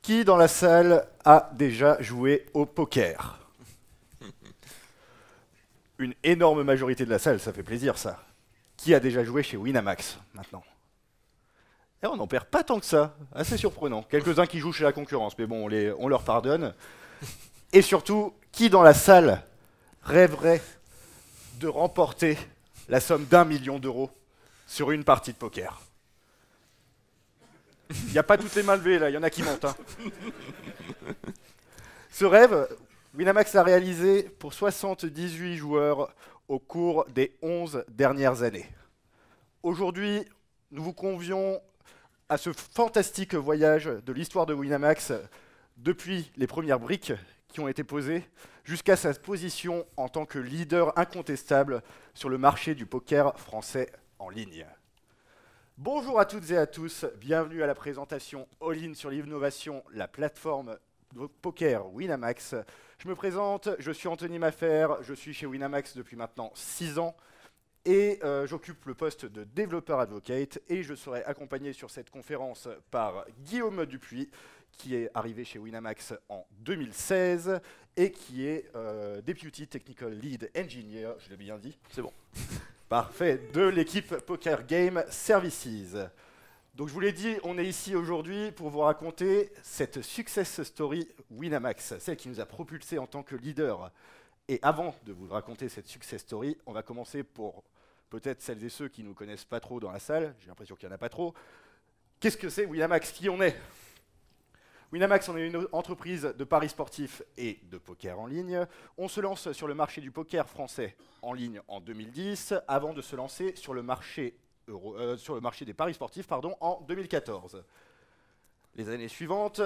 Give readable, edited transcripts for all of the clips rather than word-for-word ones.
Qui dans la salle a déjà joué au poker? Une énorme majorité de la salle, ça fait plaisir ça. Qui a déjà joué chez Winamax maintenant? Et on n'en perd pas tant que ça, assez surprenant. Quelques-uns qui jouent chez la concurrence, mais bon, on leur pardonne. Et surtout, qui dans la salle rêverait de remporter la somme d'1 million d'euros sur une partie de poker? Il n'y a pas toutes les mains levées là, il y en a qui montent. Hein. Ce rêve, Winamax l'a réalisé pour 78 joueurs au cours des 11 dernières années. Aujourd'hui, nous vous convions à ce fantastique voyage de l'histoire de Winamax, depuis les premières briques qui ont été posées, jusqu'à sa position en tant que leader incontestable sur le marché du poker français en ligne. Bonjour à toutes et à tous, bienvenue à la présentation All-in sur l'innovation, la plateforme de poker Winamax. Je me présente, je suis Anthony Maffer, je suis chez Winamax depuis maintenant 6 ans et j'occupe le poste de développeur advocate et je serai accompagné sur cette conférence par Guillaume Dupuis qui est arrivé chez Winamax en 2016 et qui est Deputy Technical Lead Engineer, je l'ai bien dit, c'est bon. Parfait, de l'équipe Poker Game Services. Donc je vous l'ai dit, on est ici aujourd'hui pour vous raconter cette success story Winamax, celle qui nous a propulsés en tant que leader. Et avant de vous raconter cette success story, on va commencer pour peut-être celles et ceux qui ne nous connaissent pas trop dans la salle, j'ai l'impression qu'il n'y en a pas trop. Qu'est-ce que c'est Winamax? Qui on est? Winamax, on est une entreprise de paris sportifs et de poker en ligne. On se lance sur le marché du poker français en ligne en 2010, avant de se lancer sur le marché, des paris sportifs en 2014. Les années suivantes,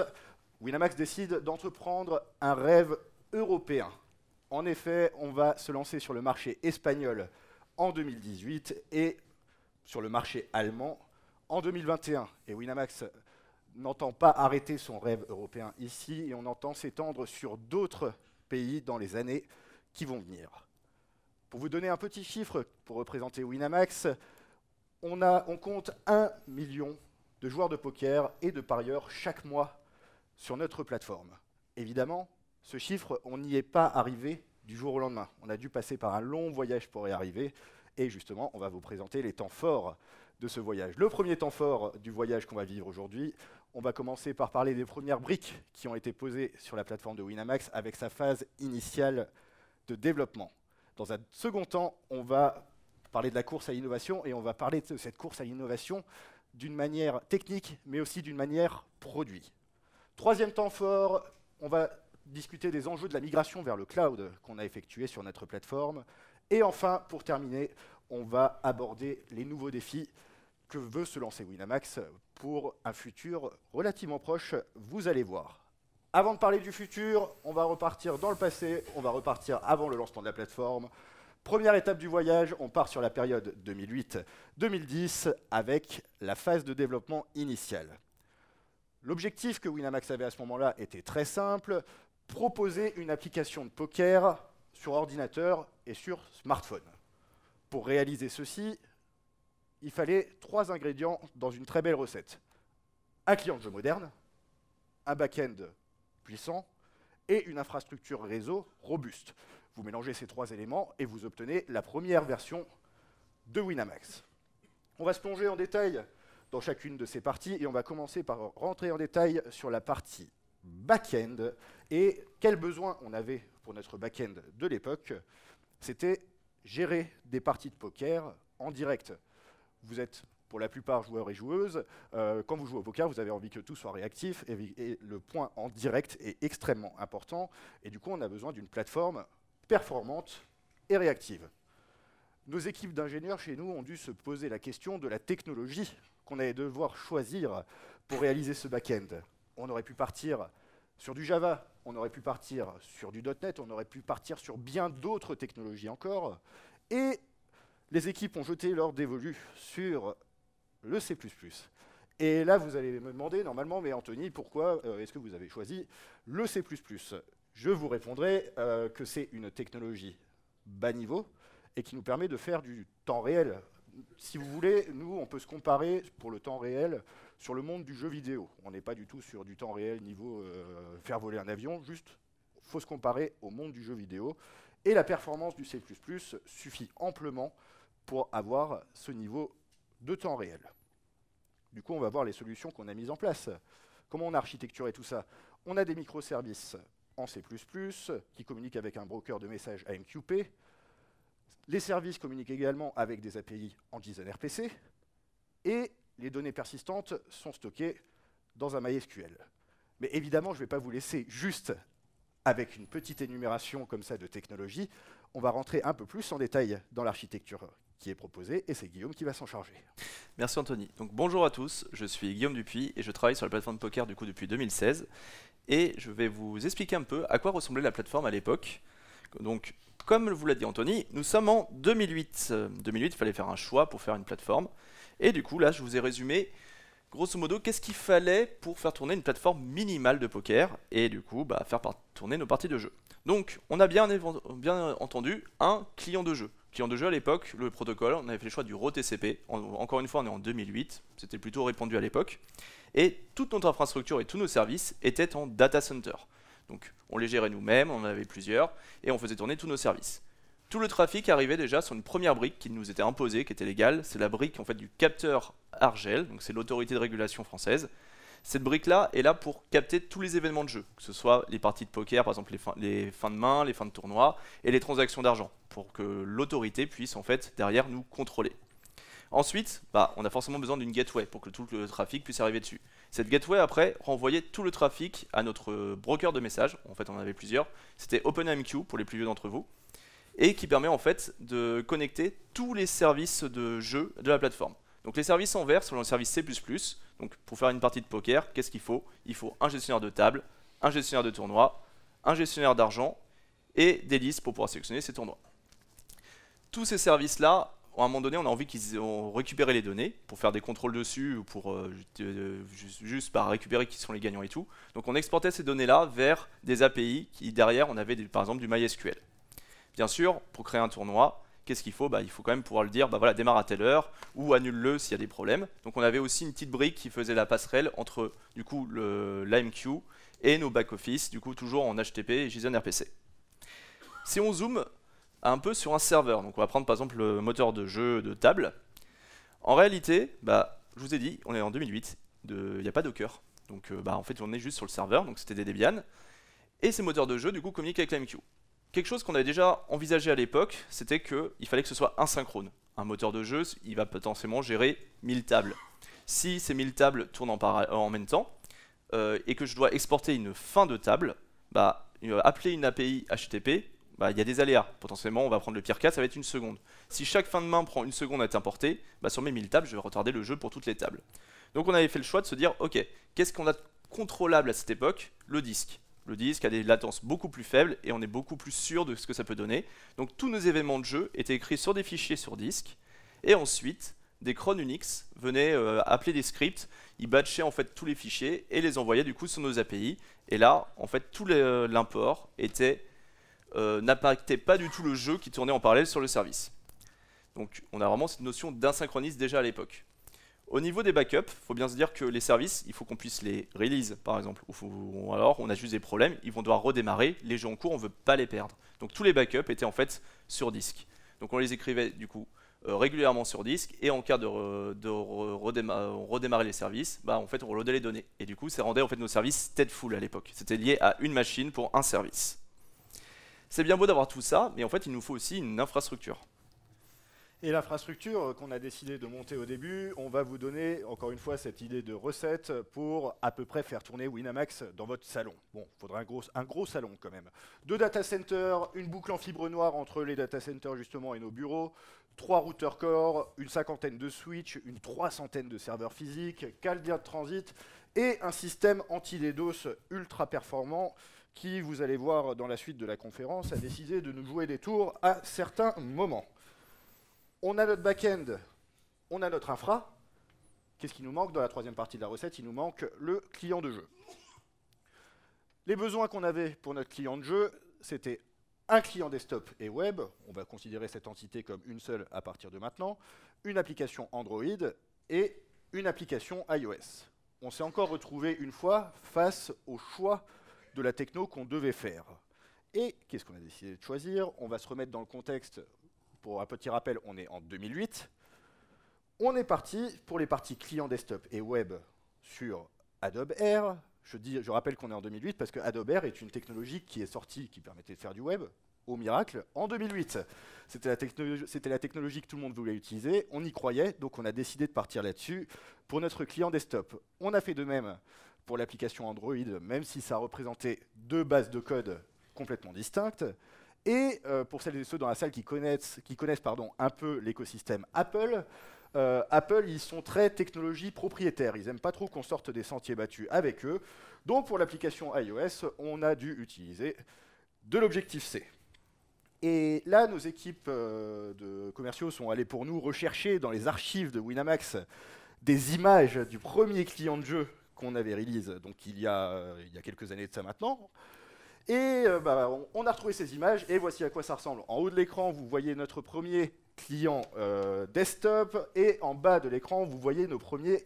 Winamax décide d'entreprendre un rêve européen. En effet, on va se lancer sur le marché espagnol en 2018 et sur le marché allemand en 2021. Et Winamax n'entend pas arrêter son rêve européen ici et on entend s'étendre sur d'autres pays dans les années qui vont venir. Pour vous donner un petit chiffre pour représenter Winamax, on compte 1 million de joueurs de poker et de parieurs chaque mois sur notre plateforme. Évidemment, ce chiffre, on n'y est pas arrivé du jour au lendemain. On a dû passer par un long voyage pour y arriver et justement, on va vous présenter les temps forts de ce voyage. Le premier temps fort du voyage qu'on va vivre aujourd'hui, on va commencer par parler des premières briques qui ont été posées sur la plateforme de Winamax avec sa phase initiale de développement. Dans un second temps, on va parler de la course à l'innovation et on va parler de cette course à l'innovation d'une manière technique, mais aussi d'une manière produit. Troisième temps fort, on va discuter des enjeux de la migration vers le cloud qu'on a effectué sur notre plateforme. Et enfin, pour terminer, on va aborder les nouveaux défis que veut se lancer Winamax pour un futur relativement proche, vous allez voir. Avant de parler du futur, on va repartir dans le passé, on va repartir avant le lancement de la plateforme. Première étape du voyage, on part sur la période 2008-2010 avec la phase de développement initiale. L'objectif que Winamax avait à ce moment-là était très simple, proposer une application de poker sur ordinateur et sur smartphone. Pour réaliser ceci, il fallait 3 ingrédients dans une très belle recette. Un client de jeu moderne, un back-end puissant et une infrastructure réseau robuste. Vous mélangez ces 3 éléments et vous obtenez la première version de Winamax. On va se plonger en détail dans chacune de ces parties et on va commencer par rentrer en détail sur la partie back-end et quels besoins on avait pour notre back-end de l'époque. C'était gérer des parties de poker en direct. Vous êtes pour la plupart joueurs et joueuses, quand vous jouez au poker, vous avez envie que tout soit réactif et le point en direct est extrêmement important et du coup on a besoin d'une plateforme performante et réactive. Nos équipes d'ingénieurs chez nous ont dû se poser la question de la technologie qu'on allait devoir choisir pour réaliser ce back-end. On aurait pu partir sur du Java, on aurait pu partir sur du .NET, on aurait pu partir sur bien d'autres technologies encore. Et les équipes ont jeté leur dévolu sur le C++. Et là, vous allez me demander, normalement, mais Anthony, pourquoi est-ce que vous avez choisi le C++? Je vous répondrai que c'est une technologie bas niveau et qui nous permet de faire du temps réel si vous voulez, nous, on peut se comparer pour le temps réel sur le monde du jeu vidéo. On n'est pas du tout sur du temps réel niveau faire voler un avion, juste, il faut se comparer au monde du jeu vidéo. Et la performance du C++ suffit amplement pour avoir ce niveau de temps réel. Du coup, on va voir les solutions qu'on a mises en place. Comment on a architecturé tout ça? On a des microservices en C++ qui communiquent avec un broker de messages AMQP. Les services communiquent également avec des API en JSON-RPC. Et les données persistantes sont stockées dans un MySQL. Mais évidemment, je ne vais pas vous laisser juste avec une petite énumération comme ça de technologies. On va rentrer un peu plus en détail dans l'architecture qui est proposée, et c'est Guillaume qui va s'en charger. Merci Anthony. Donc bonjour à tous, je suis Guillaume Dupuis et je travaille sur la plateforme poker du coup depuis 2016. Et je vais vous expliquer un peu à quoi ressemblait la plateforme à l'époque. Donc, comme vous l'a dit Anthony, nous sommes en 2008. 2008, il fallait faire un choix pour faire une plateforme. Et du coup, là, je vous ai résumé, grosso modo, qu'est-ce qu'il fallait pour faire tourner une plateforme minimale de poker et du coup, faire tourner nos parties de jeu. Donc, on a bien entendu un client de jeu. Client de jeu à l'époque, le protocole, on avait fait le choix du RAW-TCP. Encore une fois, on est en 2008, c'était plutôt répandu à l'époque. Et toute notre infrastructure et tous nos services étaient en data center. Donc, on les gérait nous-mêmes, on en avait plusieurs, et on faisait tourner tous nos services. Tout le trafic arrivait déjà sur une première brique qui nous était imposée, qui était légale. C'est la brique en fait, du capteur Argel, donc c'est l'autorité de régulation française. Cette brique-là est là pour capter tous les événements de jeu, que ce soit les parties de poker, par exemple les fins de main, les fins de tournoi, et les transactions d'argent, pour que l'autorité puisse en fait derrière nous contrôler. Ensuite, on a forcément besoin d'une gateway pour que tout le trafic puisse arriver dessus. Cette gateway, après, renvoyait tout le trafic à notre broker de messages. En fait, on en avait plusieurs. C'était OpenMQ pour les plus vieux d'entre vous. Et qui permet en fait de connecter tous les services de jeu de la plateforme. Donc les services en vert sont le service C++. Donc pour faire une partie de poker, qu'est-ce qu'il faut? Il faut un gestionnaire de table, un gestionnaire de tournoi, un gestionnaire d'argent et des listes pour pouvoir sélectionner ces tournois. Tous ces services-là, à un moment donné, on a envie qu'ils ont récupéré les données pour faire des contrôles dessus ou pour juste récupérer qui sont les gagnants et tout. Donc on exportait ces données-là vers des API qui derrière on avait par exemple du MySQL. Bien sûr, pour créer un tournoi, qu'est-ce qu'il faut? Il faut quand même pouvoir le dire, voilà, démarre à telle heure ou annule-le s'il y a des problèmes. Donc on avait aussi une petite brique qui faisait la passerelle entre du coup l'AMQ et nos back-office, du coup toujours en HTTP et JSON-RPC. Si on zoome un peu sur un serveur, donc on va prendre par exemple le moteur de jeu de table. En réalité, je vous ai dit, on est en 2008, il n'y a pas Docker. Donc en fait on est juste sur le serveur, donc c'était des Debian. Et ces moteurs de jeu du coup communiquent avec l'AMQ. Quelque chose qu'on avait déjà envisagé à l'époque, c'était qu'il fallait que ce soit asynchrone. Un moteur de jeu, il va potentiellement gérer 1000 tables. Si ces 1000 tables tournent en même temps, et que je dois exporter une fin de table, appeler une API HTTP, il y a des aléas. Potentiellement, on va prendre le pire cas, ça va être une seconde. Si chaque fin de main prend une seconde à être importée, sur mes 1000 tables, je vais retarder le jeu pour toutes les tables. Donc on avait fait le choix de se dire, ok, qu'est-ce qu'on a de contrôlable à cette époque? Le disque. Le disque a des latences beaucoup plus faibles et on est beaucoup plus sûr de ce que ça peut donner. Donc tous nos événements de jeu étaient écrits sur des fichiers sur disque. Et ensuite, des cron Unix venaient appeler des scripts. Ils batchaient en fait tous les fichiers et les envoyaient du coup sur nos API. Et là, en fait, tout l'import n'impactait pas du tout le jeu qui tournait en parallèle sur le service. Donc on a vraiment cette notion d'insynchronisme déjà à l'époque. Au niveau des backups, il faut bien se dire que les services, il faut qu'on puisse les release par exemple, ou alors on a juste des problèmes, ils vont devoir redémarrer, les jeux en cours on ne veut pas les perdre. Donc tous les backups étaient en fait sur disque. Donc on les écrivait du coup régulièrement sur disque et en cas de redémarrer les services, en fait on reloadait les données. Et du coup ça rendait en fait nos services stateful à l'époque. C'était lié à une machine pour un service. C'est bien beau d'avoir tout ça, mais en fait il nous faut aussi une infrastructure. Et l'infrastructure qu'on a décidé de monter au début, on va vous donner encore une fois cette idée de recette pour à peu près faire tourner Winamax dans votre salon. Bon, il faudra un gros salon quand même. 2 data centers, une boucle en fibre noire entre les data centers justement et nos bureaux, 3 routeurs core, une 50aine de switches, une 300aine de serveurs physiques, 4 liens de transit et un système anti-DDoS ultra performant qui, vous allez voir dans la suite de la conférence, a décidé de nous jouer des tours à certains moments. On a notre back-end, on a notre infra. Qu'est-ce qui nous manque dans la troisième partie de la recette? Il nous manque le client de jeu. Les besoins qu'on avait pour notre client de jeu, c'était un client desktop et web, on va considérer cette entité comme une seule à partir de maintenant, une application Android et une application iOS. On s'est encore retrouvé une fois face au choix de la techno qu'on devait faire. Et qu'est-ce qu'on a décidé de choisir? On va se remettre dans le contexte. Pour un petit rappel, on est en 2008. On est parti pour les parties client desktop et web sur Adobe Air. Je rappelle qu'on est en 2008 parce que Adobe Air est une technologie qui est sortie, qui permettait de faire du web, au miracle, en 2008. C'était la technologie que tout le monde voulait utiliser, on y croyait, donc on a décidé de partir là-dessus pour notre client desktop. On a fait de même pour l'application Android, même si ça représentait deux bases de code complètement distinctes. Et pour celles et ceux dans la salle qui connaissent un peu l'écosystème Apple, Apple, ils sont très technologie propriétaire. Ils n'aiment pas trop qu'on sorte des sentiers battus avec eux. Donc pour l'application iOS, on a dû utiliser de l'Objective-C. Et là, nos équipes de commerciaux sont allées pour nous rechercher dans les archives de Winamax des images du premier client de jeu qu'on avait release, donc il y a quelques années de ça maintenant. Et on a retrouvé ces images, et voici à quoi ça ressemble. En haut de l'écran, vous voyez notre premier client desktop, et en bas de l'écran, vous voyez nos premiers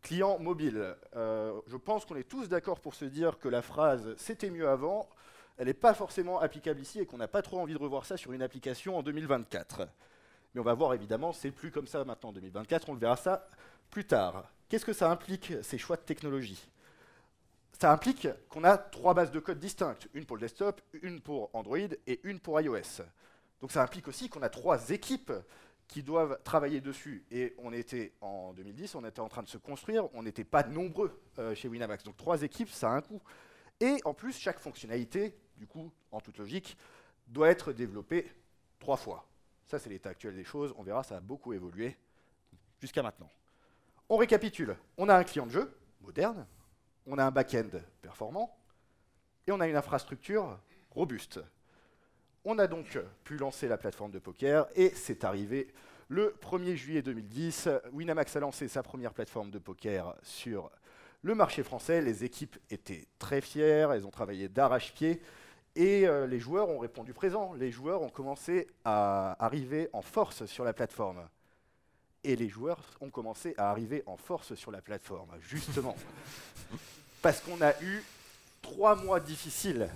clients mobiles. Je pense qu'on est tous d'accord pour se dire que la phrase « c'était mieux avant », elle n'est pas forcément applicable ici, et qu'on n'a pas trop envie de revoir ça sur une application en 2024. Mais on va voir, évidemment, c'est plus comme ça maintenant en 2024, on le verra ça plus tard. Qu'est-ce que ça implique, ces choix de technologie? Ça implique qu'on a trois bases de code distinctes, une pour le desktop, une pour Android et une pour iOS. Donc ça implique aussi qu'on a trois équipes qui doivent travailler dessus. Et on était en 2010, on était en train de se construire, on n'était pas nombreux chez Winamax. Donc trois équipes, ça a un coût. Et en plus, chaque fonctionnalité, du coup, en toute logique, doit être développée 3 fois. Ça, c'est l'état actuel des choses. On verra, ça a beaucoup évolué jusqu'à maintenant. On récapitule. On a un client de jeu moderne, on a un back-end performant, et on a une infrastructure robuste. On a donc pu lancer la plateforme de poker, et c'est arrivé le 1er juillet 2010. Winamax a lancé sa première plateforme de poker sur le marché français. Les équipes étaient très fières, elles ont travaillé d'arrache-pied, et les joueurs ont répondu présent. Les joueurs ont commencé à arriver en force sur la plateforme. Et les joueurs ont commencé à arriver en force sur la plateforme, justement. Parce qu'on a eu 3 mois difficiles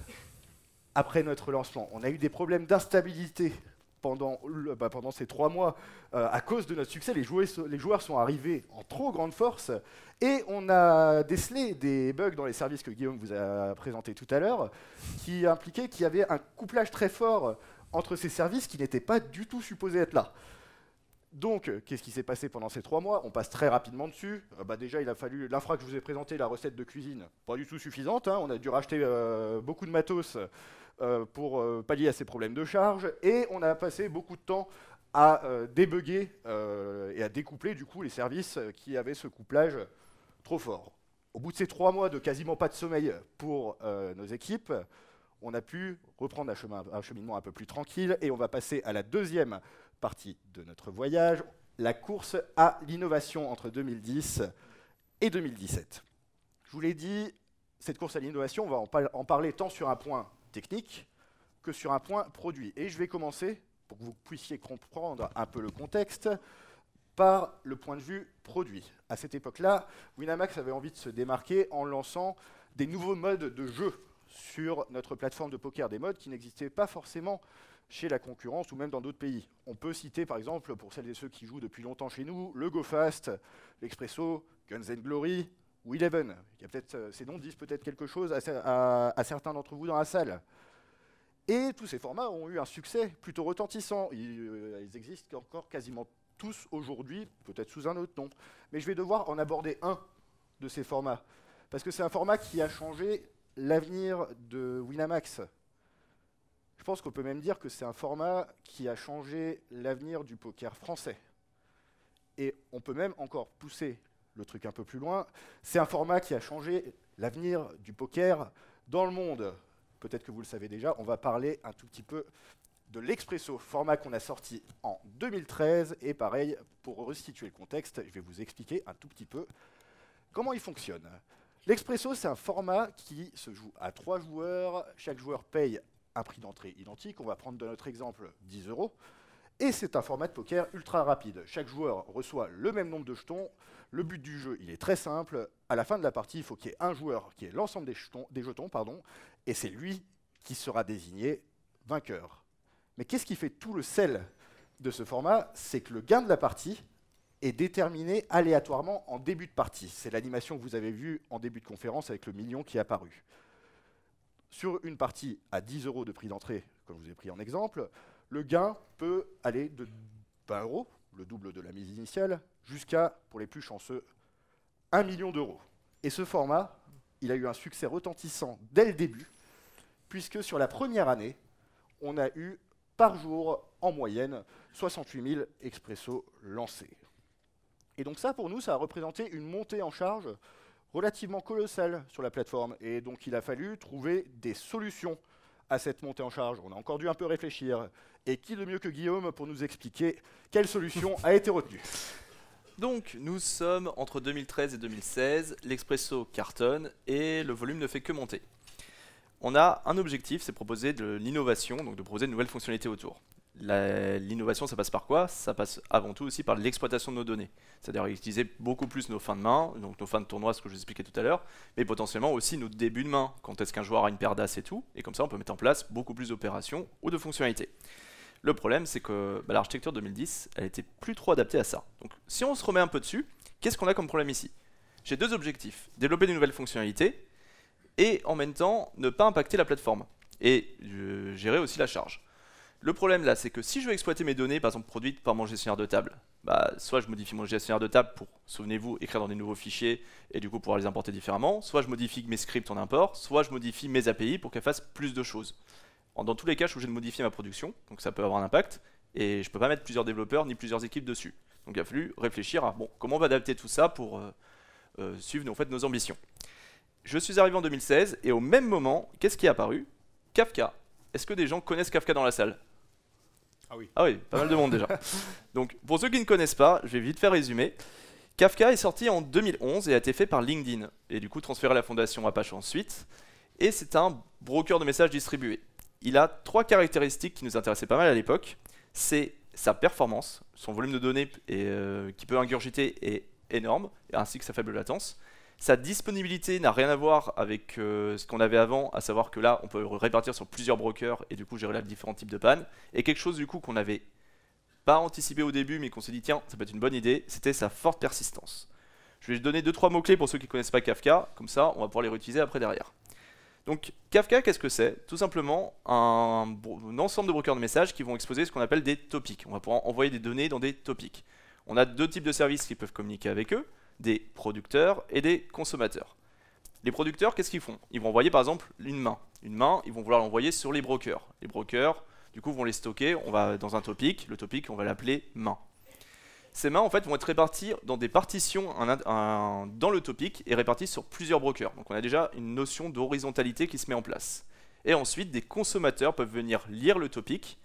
après notre lancement. On a eu des problèmes d'instabilité pendant ces 3 mois. À cause de notre succès, les joueurs sont arrivés en trop grande force. Et on a décelé des bugs dans les services que Guillaume vous a présentés tout à l'heure, qui impliquaient qu'il y avait un couplage très fort entre ces services qui n'étaient pas du tout supposés être là. Donc, qu'est-ce qui s'est passé pendant ces 3 mois? On passe très rapidement dessus. Déjà, il a fallu l'infra que je vous ai présenté, la recette de cuisine, pas du tout suffisante. On a dû racheter beaucoup de matos pour pallier à ces problèmes de charge. Et on a passé beaucoup de temps à débugger et à découpler du coup les services qui avaient ce couplage trop fort. Au bout de ces 3 mois de quasiment pas de sommeil pour nos équipes, on a pu reprendre un cheminement un peu plus tranquille, et on va passer à la deuxième partie de notre voyage, la course à l'innovation entre 2010 et 2017. Je vous l'ai dit, cette course à l'innovation, on va en parler tant sur un point technique que sur un point produit. Et je vais commencer, pour que vous puissiez comprendre un peu le contexte, par le point de vue produit. À cette époque-là, Winamax avait envie de se démarquer en lançant des nouveaux modes de jeu sur notre plateforme de poker, des modes qui n'existaient pas forcément chez la concurrence ou même dans d'autres pays. On peut citer par exemple, pour celles et ceux qui jouent depuis longtemps chez nous, le Go Fast, l'Expresso, Guns & Glory ou Eleven. Ces noms disent peut-être quelque chose à certains d'entre vous dans la salle. Et tous ces formats ont eu un succès plutôt retentissant. Ils existent encore quasiment tous aujourd'hui, peut-être sous un autre nom. Mais je vais devoir en aborder un de ces formats, parce que c'est un format qui a changé l'avenir de Winamax. Je pense qu'on peut même dire que c'est un format qui a changé l'avenir du poker français. Et on peut même encore pousser le truc un peu plus loin. C'est un format qui a changé l'avenir du poker dans le monde. Peut-être que vous le savez déjà, on va parler un tout petit peu de l'Expresso, format qu'on a sorti en 2013. Et pareil, pour restituer le contexte, je vais vous expliquer un tout petit peu comment il fonctionne. L'Expresso, c'est un format qui se joue à 3 joueurs. Chaque joueur paye un prix d'entrée identique. On va prendre dans notre exemple 10 €. Et c'est un format de poker ultra rapide. Chaque joueur reçoit le même nombre de jetons. Le but du jeu, il est très simple. À la fin de la partie, il faut qu'il y ait un joueur qui ait l'ensemble des jetons, et c'est lui qui sera désigné vainqueur. Mais qu'est-ce qui fait tout le sel de ce format? C'est que le gain de la partie est déterminé aléatoirement en début de partie. C'est l'animation que vous avez vue en début de conférence avec le million qui est apparu. Sur une partie à 10 € de prix d'entrée, comme je vous ai pris en exemple, le gain peut aller de 20 €, le double de la mise initiale, jusqu'à, pour les plus chanceux, 1 million d'euros. Et ce format, il a eu un succès retentissant dès le début, puisque sur la première année, on a eu par jour, en moyenne, 68 000 expressos lancés. Et donc ça, pour nous, ça a représenté une montée en charge relativement colossale sur la plateforme. Et donc il a fallu trouver des solutions à cette montée en charge. On a encore dû un peu réfléchir. Et qui de mieux que Guillaume pour nous expliquer quelle solution a été retenue? Donc, nous sommes entre 2013 et 2016, l'Expresso cartonne et le volume ne fait que monter. On a un objectif, c'est proposer de l'innovation, donc de proposer de nouvelles fonctionnalités autour. L'innovation, ça passe par quoi? Ça passe avant tout aussi par l'exploitation de nos données. C'est-à-dire utiliser beaucoup plus nos fins de main, donc nos fins de tournoi, ce que je vous expliquais tout à l'heure, mais potentiellement aussi nos débuts de main, quand est-ce qu'un joueur a une paire d'as et tout, et comme ça on peut mettre en place beaucoup plus d'opérations ou de fonctionnalités. Le problème, c'est que l'architecture 2010, elle était plus trop adaptée à ça. Donc si on se remet un peu dessus, qu'est-ce qu'on a comme problème ici? J'ai deux objectifs, développer de nouvelles fonctionnalités, et en même temps, ne pas impacter la plateforme, et gérer aussi la charge. Le problème là, c'est que si je veux exploiter mes données, par exemple produites par mon gestionnaire de table, soit je modifie mon gestionnaire de table pour, souvenez-vous, écrire dans des nouveaux fichiers et du coup pouvoir les importer différemment, soit je modifie mes scripts en import, soit je modifie mes API pour qu'elles fassent plus de choses. Dans tous les cas, je suis obligé de modifier ma production, donc ça peut avoir un impact, et je ne peux pas mettre plusieurs développeurs ni plusieurs équipes dessus. Donc il a fallu réfléchir à comment on va adapter tout ça pour suivre nos ambitions. Je suis arrivé en 2016, et au même moment, qu'est-ce qui est apparu? Kafka. Est-ce que des gens connaissent Kafka dans la salle? Ah oui, pas mal de monde déjà. Donc, pour ceux qui ne connaissent pas, je vais vite faire résumer. Kafka est sorti en 2011 et a été fait par LinkedIn, et du coup transféré à la fondation Apache ensuite. Et c'est un broker de messages distribué. Il a trois caractéristiques qui nous intéressaient pas mal à l'époque. C'est sa performance, son volume de données qui peut ingurgiter est énorme, ainsi que sa faible latence. Sa disponibilité n'a rien à voir avec ce qu'on avait avant, à savoir que là, on peut répartir sur plusieurs brokers et du coup gérer là différents types de pannes. Et quelque chose du coup qu'on n'avait pas anticipé au début, mais qu'on s'est dit tiens, ça peut être une bonne idée, c'était sa forte persistance. Je vais donner 2-3 mots-clés pour ceux qui ne connaissent pas Kafka, comme ça on va pouvoir les réutiliser après derrière. Donc Kafka, qu'est-ce que c'est? Tout simplement un ensemble de brokers de messages qui vont exposer ce qu'on appelle des topics. On va pouvoir envoyer des données dans des topics. On a deux types de services qui peuvent communiquer avec eux, des producteurs et des consommateurs. Les producteurs, qu'est-ce qu'ils font? Ils vont envoyer par exemple une main. Une main, ils vont vouloir l'envoyer sur les brokers. Les brokers, du coup, vont les stocker. On va dans un topic. Le topic, on va l'appeler main. Ces mains, en fait, vont être réparties dans des partitions dans le topic et réparties sur plusieurs brokers. Donc, on a déjà une notion d'horizontalité qui se met en place. Et ensuite, des consommateurs peuvent venir lire le topic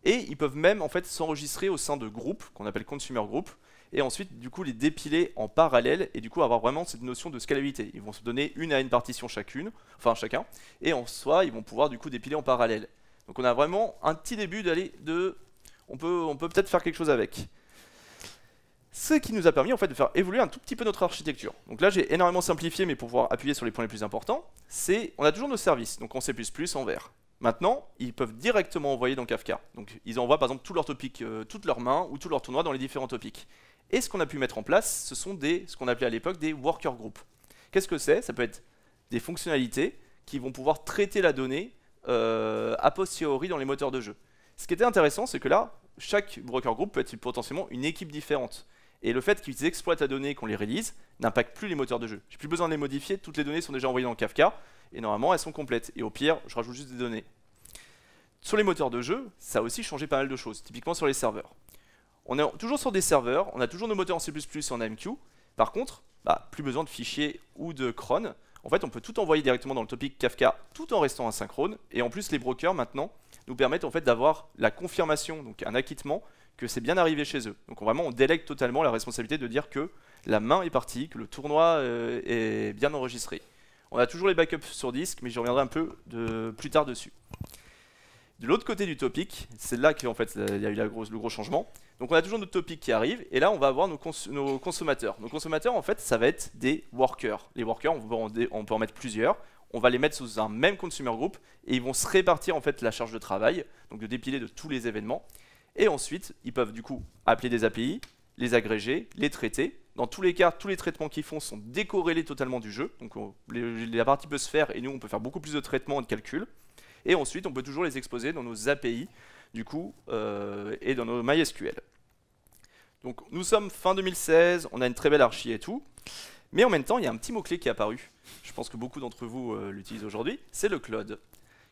et ils peuvent même en fait s'enregistrer au sein de groupes qu'on appelle consumer group. Et ensuite, du coup, les dépiler en parallèle et du coup avoir vraiment cette notion de scalabilité. Ils vont se donner une à une partition chacun, et en soi, ils vont pouvoir du coup dépiler en parallèle. Donc on a vraiment un petit début on peut peut-être faire quelque chose avec. Ce qui nous a permis en fait de faire évoluer un tout petit peu notre architecture. Donc là, j'ai énormément simplifié, mais pour pouvoir appuyer sur les points les plus importants, on a toujours nos services, donc en C++, en vert. Maintenant, ils peuvent directement envoyer dans Kafka. Donc ils envoient par exemple tous leurs topics, toutes leurs mains ou tous leurs tournois dans les différents topics. Et ce qu'on a pu mettre en place, ce sont ce qu'on appelait à l'époque des worker groups. Qu'est-ce que c'est? Ça peut être des fonctionnalités qui vont pouvoir traiter la donnée a posteriori dans les moteurs de jeu. Ce qui était intéressant, c'est que là, chaque broker group peut être potentiellement une équipe différente. Et le fait qu'ils exploitent la donnée et qu'on les release n'impacte plus les moteurs de jeu. J'ai plus besoin de les modifier, toutes les données sont déjà envoyées dans Kafka, et normalement elles sont complètes. Et au pire, je rajoute juste des données. Sur les moteurs de jeu, ça a aussi changé pas mal de choses, typiquement sur les serveurs. On est toujours sur des serveurs, on a toujours nos moteurs en C++ et en AMQ. Par contre, plus besoin de fichiers ou de cron. En fait, on peut tout envoyer directement dans le topic Kafka tout en restant asynchrone. Et en plus, les brokers maintenant nous permettent en fait d'avoir la confirmation, donc un acquittement, que c'est bien arrivé chez eux. Donc vraiment, on délègue totalement la responsabilité de dire que la main est partie, que le tournoi est bien enregistré. On a toujours les backups sur disque, mais j'y reviendrai un peu plus tard dessus. De l'autre côté du topic, c'est là qu'en fait il y a eu le gros changement. Donc on a toujours notre topic qui arrive, et là on va avoir nos consommateurs. Nos consommateurs, en fait, ça va être des workers. Les workers, on peut en mettre plusieurs. On va les mettre sous un même consumer group, et ils vont se répartir en fait la charge de travail, donc de dépiler de tous les événements. Et ensuite, ils peuvent du coup appeler des API, les agréger, les traiter. Dans tous les cas, tous les traitements qu'ils font sont décorrélés totalement du jeu. Donc la partie peut se faire, et nous on peut faire beaucoup plus de traitements et de calculs. Et ensuite, on peut toujours les exposer dans nos API, du coup, et dans nos MySQL. Donc, nous sommes fin 2016, on a une très belle archi et tout, mais en même temps, il y a un petit mot-clé qui est apparu. Je pense que beaucoup d'entre vous l'utilisent aujourd'hui, c'est le cloud.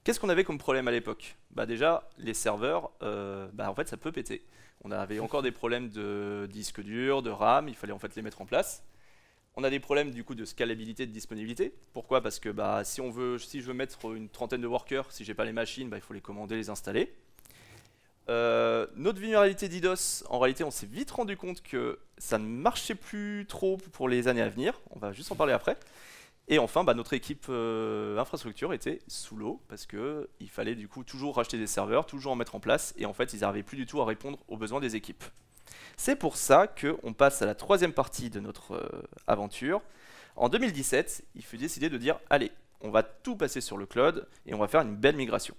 Qu'est-ce qu'on avait comme problème à l'époque? Déjà, les serveurs, en fait, ça peut péter. On avait encore des problèmes de disque dur, de RAM, il fallait en fait les mettre en place. On a des problèmes du coup de scalabilité, de disponibilité. Pourquoi? Parce que si je veux mettre une trentaine de workers, si j'ai pas les machines, il faut les commander, les installer. Notre vulnérabilité DDoS, en réalité, on s'est vite rendu compte que ça ne marchait plus trop pour les années à venir. On va juste en parler après. Et enfin, notre équipe infrastructure était sous l'eau parce qu'il fallait du coup toujours racheter des serveurs, toujours en mettre en place, et en fait, ils n'arrivaient plus du tout à répondre aux besoins des équipes. C'est pour ça qu'on passe à la troisième partie de notre aventure. En 2017, il fut décidé de dire, allez, on va tout passer sur le cloud et on va faire une belle migration.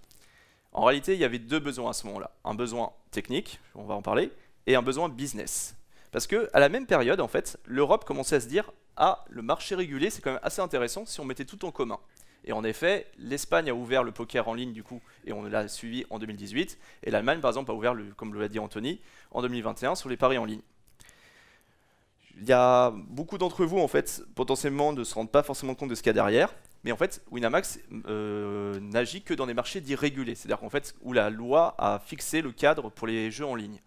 En réalité, il y avait deux besoins à ce moment-là. Un besoin technique, on va en parler, et un besoin business. Parce qu'à la même période, en fait, l'Europe commençait à se dire, ah, le marché régulé, c'est quand même assez intéressant si on mettait tout en commun. Et en effet, l'Espagne a ouvert le poker en ligne du coup, et on l'a suivi en 2018. Et l'Allemagne, par exemple, a ouvert, comme l'a dit Anthony, en 2021 sur les paris en ligne. Il y a beaucoup d'entre vous, en fait, potentiellement ne se rendent pas forcément compte de ce qu'il y a derrière. Mais en fait, Winamax n'agit que dans des marchés dits régulés. C'est-à-dire qu'en fait, où la loi a fixé le cadre pour les jeux en ligne.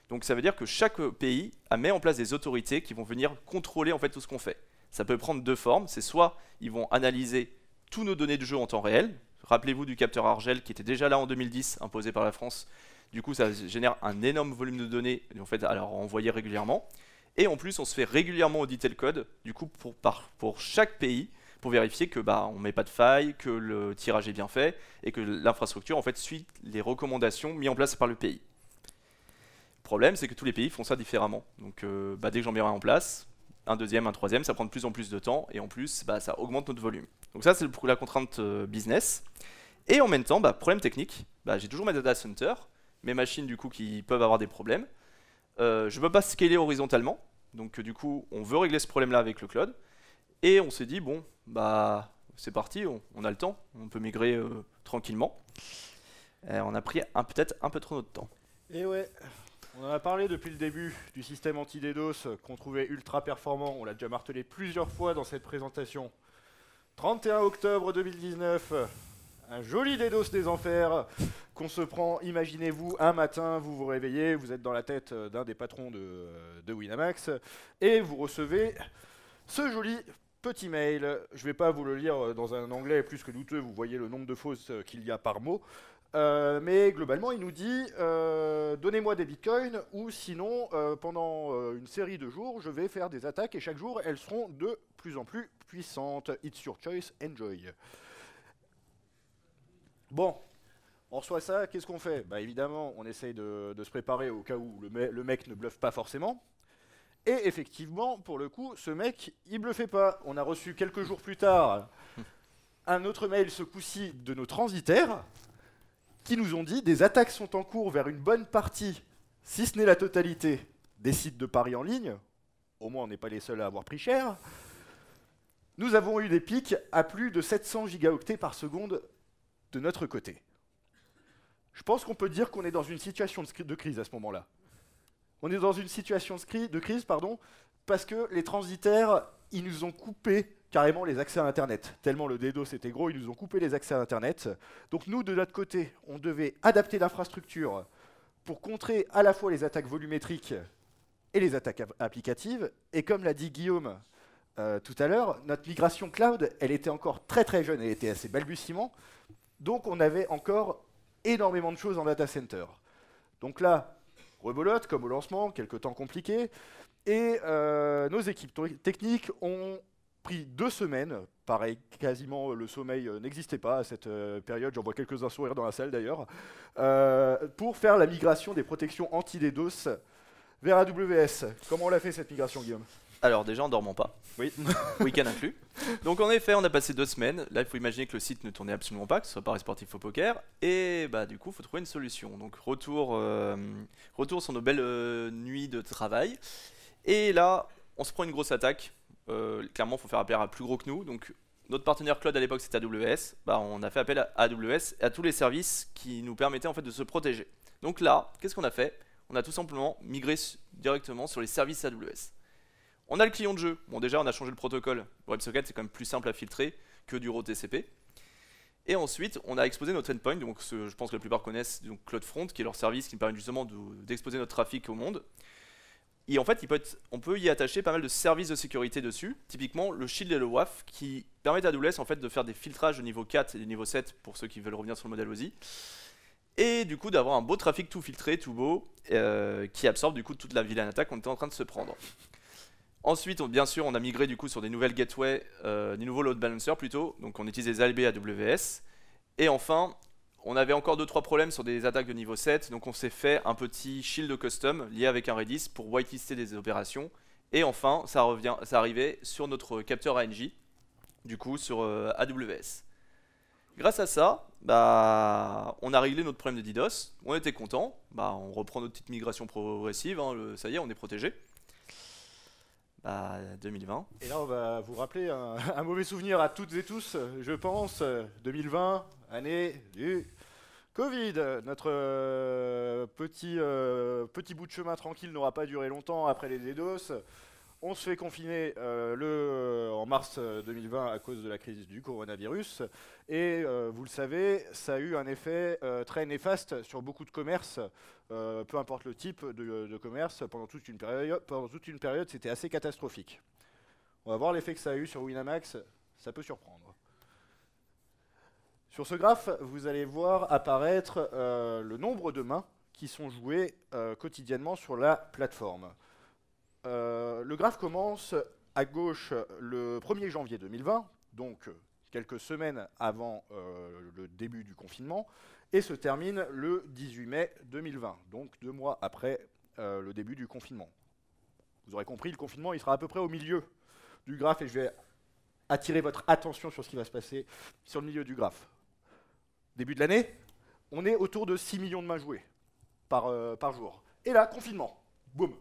Donc ça veut dire que chaque pays a mis en place des autorités qui vont venir contrôler en fait tout ce qu'on fait. Ça peut prendre deux formes. C'est soit ils vont analyser tous nos données de jeu en temps réel. Rappelez-vous du capteur Argel qui était déjà là en 2010, imposé par la France. Du coup, ça génère un énorme volume de données, en fait, à leur envoyer régulièrement. Et en plus, on se fait régulièrement auditer le code, du coup, pour chaque pays, pour vérifier que on ne met pas de faille, que le tirage est bien fait, et que l'infrastructure en fait suit les recommandations mises en place par le pays. Le problème, c'est que tous les pays font ça différemment. Donc, dès que j'en mets un en place, un deuxième, un troisième, ça prend de plus en plus de temps, et en plus, ça augmente notre volume. Donc ça, c'est pour la contrainte business. Et en même temps, problème technique, j'ai toujours mes data centers, mes machines du coup qui peuvent avoir des problèmes. Je ne peux pas scaler horizontalement, donc du coup, on veut régler ce problème-là avec le cloud. Et on s'est dit, bon, c'est parti, on a le temps, on peut migrer tranquillement. On a pris peut-être un peu trop notre temps. Et ouais, on en a parlé depuis le début du système anti-DDoS qu'on trouvait ultra performant, on l'a déjà martelé plusieurs fois dans cette présentation. 31 octobre 2019, un joli DDoS des enfers qu'on se prend, imaginez-vous, un matin, vous vous réveillez, vous êtes dans la tête d'un des patrons de Winamax, et vous recevez ce joli petit mail. Je ne vais pas vous le lire dans un anglais plus que douteux, vous voyez le nombre de fausses qu'il y a par mot, mais globalement il nous dit donnez-moi des bitcoins ou sinon pendant une série de jours je vais faire des attaques et chaque jour elles seront de plus en plus puissantes. It's your choice, enjoy. Bon, on reçoit ça, qu'est-ce qu'on fait? Évidemment on essaye de se préparer au cas où le mec ne bluffe pas forcément. Et effectivement, pour le coup, ce mec, il bluffait pas. On a reçu quelques jours plus tard un autre mail, ce coup-ci, de nos transitaires, qui nous ont dit des attaques sont en cours vers une bonne partie, si ce n'est la totalité, des sites de paris en ligne. Au moins, on n'est pas les seuls à avoir pris cher. Nous avons eu des pics à plus de 700 gigaoctets par seconde de notre côté. Je pense qu'on peut dire qu'on est dans une situation de crise à ce moment-là. On est dans une situation de crise, parce que les transitaires, ils nous ont coupé carrément les accès à Internet. Tellement le DDoS était gros, ils nous ont coupé les accès à Internet. Donc nous, de notre côté, on devait adapter l'infrastructure pour contrer à la fois les attaques volumétriques et les attaques applicatives. Et comme l'a dit Guillaume tout à l'heure, notre migration cloud, elle était encore très très jeune, elle était assez balbutiement. Donc on avait encore énormément de choses en data center. Donc là, rebolote, comme au lancement, quelques temps compliqués, et nos équipes techniques ont pris 2 semaines. Pareil, quasiment le sommeil n'existait pas à cette période. J'en vois quelques-uns sourire dans la salle d'ailleurs. Pour faire la migration des protections anti-DDoS vers AWS. Comment on l'a fait cette migration, Guillaume? Alors déjà en dormant pas, Oui. week-end inclus. Donc en effet, on a passé 2 semaines. Là, il faut imaginer que le site ne tournait absolument pas, que ce soit Paris Sportif au Poker. Et bah du coup, il faut trouver une solution. Donc retour sur nos belles nuits de travail. Et là, on se prend une grosse attaque. Clairement, il faut faire appel à plus gros que nous. Donc notre partenaire cloud à l'époque, c'était AWS. Bah, on a fait appel à AWS et à tous les services qui nous permettaient en fait de se protéger. Donc là, qu'est-ce qu'on a fait? On a tout simplement migré directement sur les services AWS. On a le client de jeu. Bon, déjà, on a changé le protocole. WebSocket, c'est quand même plus simple à filtrer que du raw TCP. Et ensuite, on a exposé notre endpoint. Donc, je pense que la plupart connaissent donc CloudFront, qui est leur service qui permet justement d'exposer notre trafic au monde. Et en fait, on peut y attacher pas mal de services de sécurité dessus. Typiquement, le Shield et le WAF, qui permettent à AWS en fait, de faire des filtrages de niveau 4 et de niveau 7 pour ceux qui veulent revenir sur le modèle OSI. Et du coup, d'avoir un beau trafic tout filtré, tout beau, qui absorbe du coup toute la vilaine attaque qu'on était en train de se prendre. Ensuite, bien sûr, on a migré du coup sur des nouvelles gateways, des nouveaux load balancers plutôt. Donc on utilise des ALB AWS. Et enfin, on avait encore 2-3 problèmes sur des attaques de niveau 7. Donc on s'est fait un petit shield custom lié avec un Redis pour whitelister des opérations. Et enfin, ça arrivait sur notre capteur ANJ, du coup sur AWS. Grâce à ça, bah, on a réglé notre problème de DDoS. On était content. Bah, on reprend notre petite migration progressive. Ça y est, on est protégé. 2020. Et là, on va vous rappeler un mauvais souvenir à toutes et tous, je pense. 2020, année du Covid. Notre petit bout de chemin tranquille n'aura pas duré longtemps après les DDoS. On se fait confiner en mars 2020 à cause de la crise du coronavirus. Et vous le savez, ça a eu un effet très néfaste sur beaucoup de commerces, peu importe le type de commerce, pendant toute une période, c'était assez catastrophique. On va voir l'effet que ça a eu sur Winamax, ça peut surprendre. Sur ce graphe, vous allez voir apparaître le nombre de mains qui sont jouées quotidiennement sur la plateforme. Le graphe commence à gauche le 1er janvier 2020, donc quelques semaines avant le début du confinement, et se termine le 18 mai 2020, donc 2 mois après le début du confinement. Vous aurez compris, le confinement il sera à peu près au milieu du graphe, et je vais attirer votre attention sur ce qui va se passer sur le milieu du graphe. Début de l'année, on est autour de 6 millions de mains jouées par jour. Et là, confinement, boum,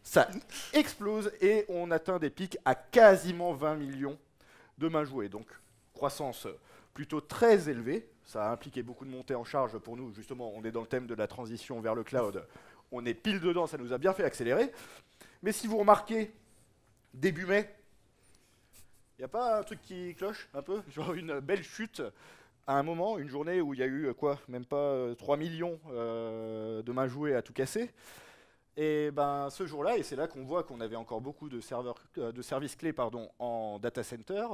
ça explose et on atteint des pics à quasiment 20 millions de mains jouées. Donc, croissance plutôt très élevée. Ça a impliqué beaucoup de montées en charge pour nous. Justement, on est dans le thème de la transition vers le cloud. On est pile dedans, ça nous a bien fait accélérer. Mais si vous remarquez, début mai, il n'y a pas un truc qui cloche un peu? Genre une belle chute à un moment, une journée où il y a eu même pas 3 millions de mains jouées à tout casser. Et ben ce jour-là, et c'est là qu'on voit qu'on avait encore beaucoup de services clés en data center,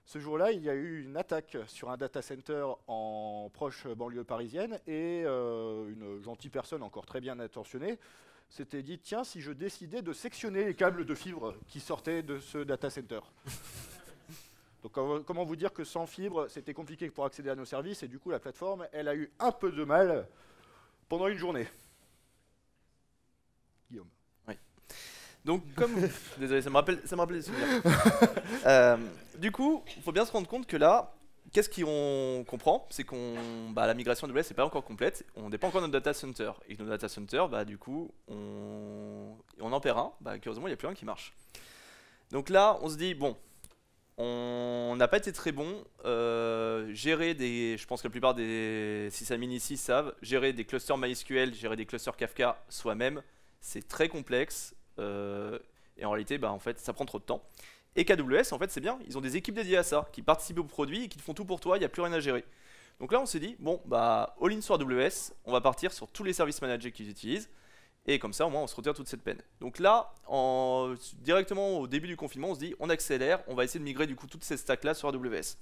ce jour-là, il y a eu une attaque sur un data center en proche banlieue parisienne, et une gentille personne encore très bien intentionnée s'était dit, tiens, si je décidais de sectionner les câbles de fibre qui sortaient de ce data center. Donc comment vous dire que sans fibre, c'était compliqué pour accéder à nos services, et du coup la plateforme, elle a eu un peu de mal pendant une journée. Guillaume. Oui. Donc, désolé, ça me rappelle des souvenirs. Du coup, il faut bien se rendre compte que là, qu'est-ce qu'on comprend? C'est la migration AWS n'est pas encore complète, on n'est pas encore dans notre data center. Et nos data centers, du coup, on en perd un, curieusement, il n'y a plus un qui marche. Donc là, on se dit, bon, on n'a pas été très bon. Je pense que la plupart des sysadmins ici savent, gérer des clusters MySQL, gérer des clusters Kafka soi-même, c'est très complexe. Et en réalité, en fait, ça prend trop de temps. Et qu'AWS, en fait, c'est bien. Ils ont des équipes dédiées à ça, qui participent au produit et qui font tout pour toi, il n'y a plus rien à gérer. Donc là, on s'est dit, bon, all-in sur AWS, on va partir sur tous les services managés qu'ils utilisent. Et comme ça, au moins, on se retire toute cette peine. Donc là, directement au début du confinement, on se dit, on accélère, on va essayer de migrer du coup toutes ces stacks-là sur AWS.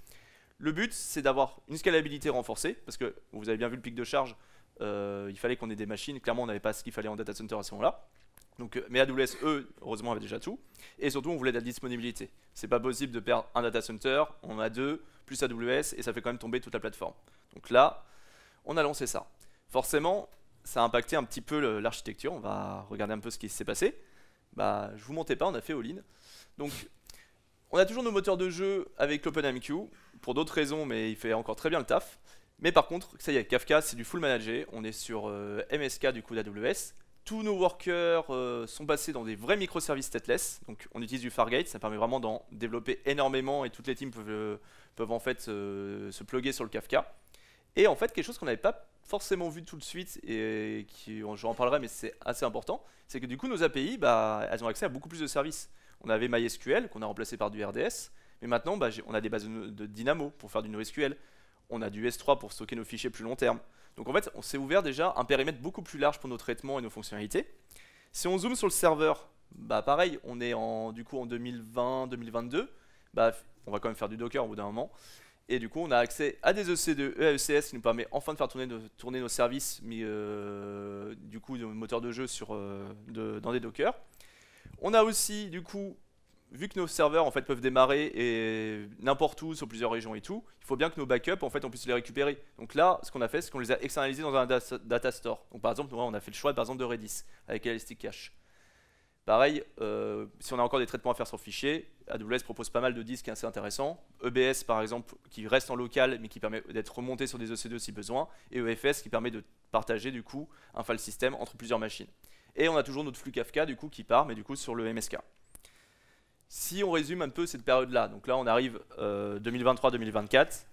Le but, c'est d'avoir une scalabilité renforcée, parce que vous avez bien vu le pic de charge, il fallait qu'on ait des machines. Clairement, on n'avait pas ce qu'il fallait en data center à ce moment-là. Donc, mais AWS, eux, heureusement, avaient déjà tout. Et surtout, on voulait de la disponibilité. C'est pas possible de perdre un data center, on en a deux, plus AWS, et ça fait quand même tomber toute la plateforme. Donc là, on a lancé ça. Forcément, ça a impacté un petit peu l'architecture. On va regarder un peu ce qui s'est passé. Bah, je vous mentais pas, on a fait all-in. Donc, on a toujours nos moteurs de jeu avec l'OpenMQ, pour d'autres raisons, mais il fait encore très bien le taf. Mais par contre, ça y est, Kafka, c'est du full managé. On est sur MSK du coup d'AWS. Tous nos workers sont passés dans des vrais microservices stateless. Donc, on utilise du Fargate, ça permet vraiment d'en développer énormément et toutes les teams peuvent en fait se plugger sur le Kafka. Et en fait, quelque chose qu'on n'avait pas forcément vu tout de suite et j'en parlerai, mais c'est assez important, c'est que du coup, nos API, bah, elles ont accès à beaucoup plus de services. On avait MySQL qu'on a remplacé par du RDS, mais maintenant, bah, on a des bases de Dynamo pour faire du NoSQL. On a du S3 pour stocker nos fichiers plus long terme. Donc en fait, on s'est ouvert déjà un périmètre beaucoup plus large pour nos traitements et nos fonctionnalités. Si on zoome sur le serveur, bah pareil, on est du coup en 2020-2022. Bah, on va quand même faire du Docker au bout d'un moment. Et du coup, on a accès à des ECS qui nous permet enfin de faire tourner nos services, mais du coup, nos moteurs de jeu dans des Docker. On a aussi, du coup, vu que nos serveurs en fait peuvent démarrer et n'importe où sur plusieurs régions et tout, il faut bien que nos backups en fait on puisse les récupérer. Donc là, ce qu'on a fait, c'est qu'on les a externalisés dans un data store. Donc par exemple, on a fait le choix par exemple de Redis avec Elasticcache. Pareil, si on a encore des traitements à faire sur fichier, AWS propose pas mal de disques assez intéressants. EBS par exemple, qui reste en local mais qui permet d'être remonté sur des EC2 si besoin, et EFS qui permet de partager du coup un file system entre plusieurs machines. Et on a toujours notre flux Kafka du coup qui part, mais du coup sur le MSK. Si on résume un peu cette période-là, donc là on arrive 2023-2024,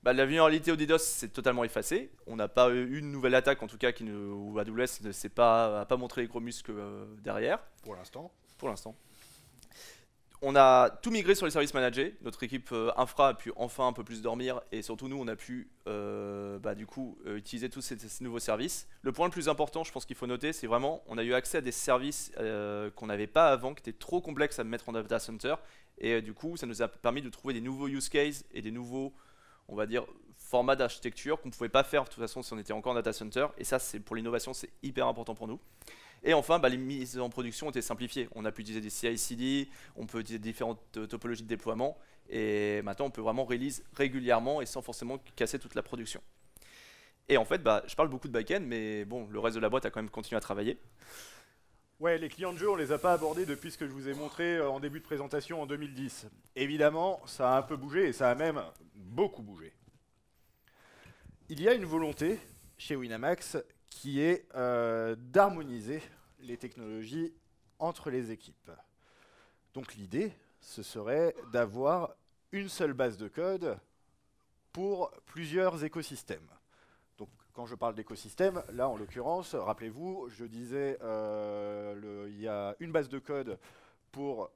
bah, la vulnérabilité au DDoS s'est totalement effacée. On n'a pas eu une nouvelle attaque en tout cas où AWS n'a pas montré les gros muscles derrière. Pour l'instant. Pour l'instant. On a tout migré sur les services managés. Notre équipe infra a pu enfin un peu plus dormir et surtout nous on a pu du coup utiliser tous ces nouveaux services. Le point le plus important je pense qu'il faut noter c'est vraiment on a eu accès à des services qu'on n'avait pas avant, qui étaient trop complexes à mettre en data center et du coup ça nous a permis de trouver des nouveaux use cases et des nouveaux on va dire formats d'architecture qu'on ne pouvait pas faire de toute façon si on était encore en data center et ça c'est pour l'innovation c'est hyper important pour nous. Et enfin, les mises en production ont été simplifiées. On a pu utiliser des CI/CD, on peut utiliser différentes topologies de déploiement, et maintenant on peut vraiment release régulièrement et sans forcément casser toute la production. Et en fait, je parle beaucoup de back-end, mais bon, le reste de la boîte a quand même continué à travailler. Ouais, les clients de jeu, on les a pas abordés depuis ce que je vous ai montré en début de présentation en 2010. Évidemment, ça a un peu bougé, et ça a même beaucoup bougé. Il y a une volonté chez Winamax qui est d'harmoniser les technologies entre les équipes. Donc l'idée, ce serait d'avoir une seule base de code pour plusieurs écosystèmes. Donc quand je parle d'écosystème, là en l'occurrence, rappelez-vous, je disais il y a une base de code pour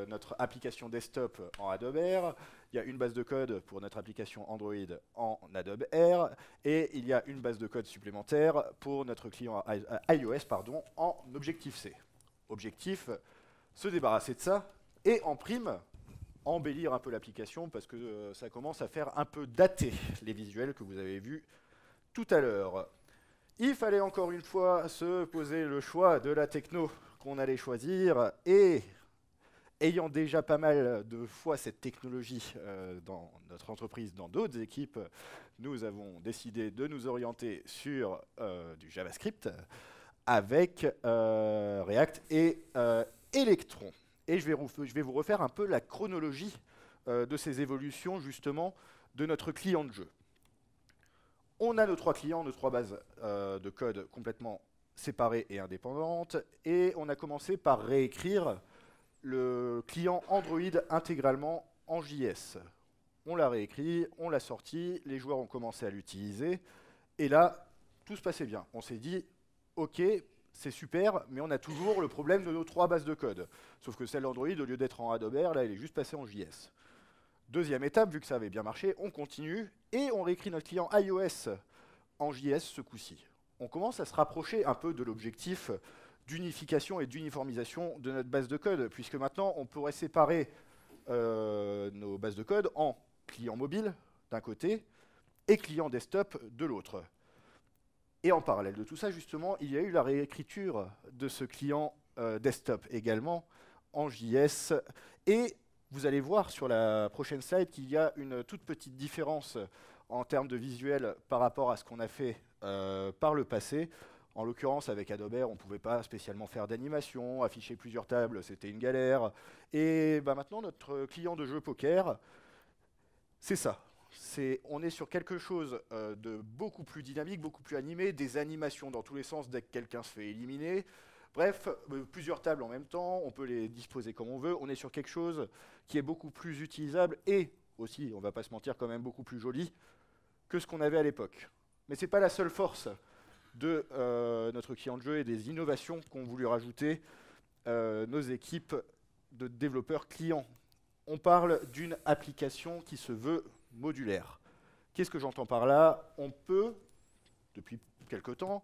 notre application desktop en Adobe Air, il y a une base de code pour notre application Android en Adobe Air, et il y a une base de code supplémentaire pour notre client iOS en Objective-C. Objectif, se débarrasser de ça, et en prime, embellir un peu l'application, parce que ça commence à faire un peu dater les visuels que vous avez vus tout à l'heure. Il fallait encore une fois se poser le choix de la techno qu'on allait choisir, et ayant déjà pas mal de fois cette technologie dans notre entreprise, dans d'autres équipes, nous avons décidé de nous orienter sur du JavaScript avec React et Electron. Et je vais vous refaire un peu la chronologie de ces évolutions justement de notre client de jeu. On a nos trois clients, nos trois bases de code complètement séparées et indépendantes, et on a commencé par réécrire le client Android intégralement en JS. On l'a réécrit, on l'a sorti, les joueurs ont commencé à l'utiliser, et là, tout se passait bien. On s'est dit, ok, c'est super, mais on a toujours le problème de nos trois bases de code. Sauf que celle d'Android, au lieu d'être en Adobe Air, là, elle est juste passée en JS. Deuxième étape, vu que ça avait bien marché, on continue, et on réécrit notre client iOS en JS ce coup-ci. On commence à se rapprocher un peu de l'objectif d'unification et d'uniformisation de notre base de code, puisque maintenant on pourrait séparer nos bases de code en client mobile d'un côté et client desktop de l'autre. Et en parallèle de tout ça, justement, il y a eu la réécriture de ce client desktop également, en JS. Et vous allez voir sur la prochaine slide qu'il y a une toute petite différence en termes de visuel par rapport à ce qu'on a fait par le passé. En l'occurrence, avec Adobe Air, on ne pouvait pas spécialement faire d'animation, afficher plusieurs tables, c'était une galère. Et maintenant, notre client de jeu poker, c'est ça. On est sur quelque chose de beaucoup plus dynamique, beaucoup plus animé, des animations dans tous les sens dès que quelqu'un se fait éliminer. Bref, plusieurs tables en même temps, on peut les disposer comme on veut. On est sur quelque chose qui est beaucoup plus utilisable et aussi, on ne va pas se mentir, quand même beaucoup plus joli que ce qu'on avait à l'époque. Mais ce n'est pas la seule force de notre client de jeu et des innovations qu'ont voulu rajouter nos équipes de développeurs clients. On parle d'une application qui se veut modulaire. Qu'est-ce que j'entends par là? On peut, depuis quelque temps,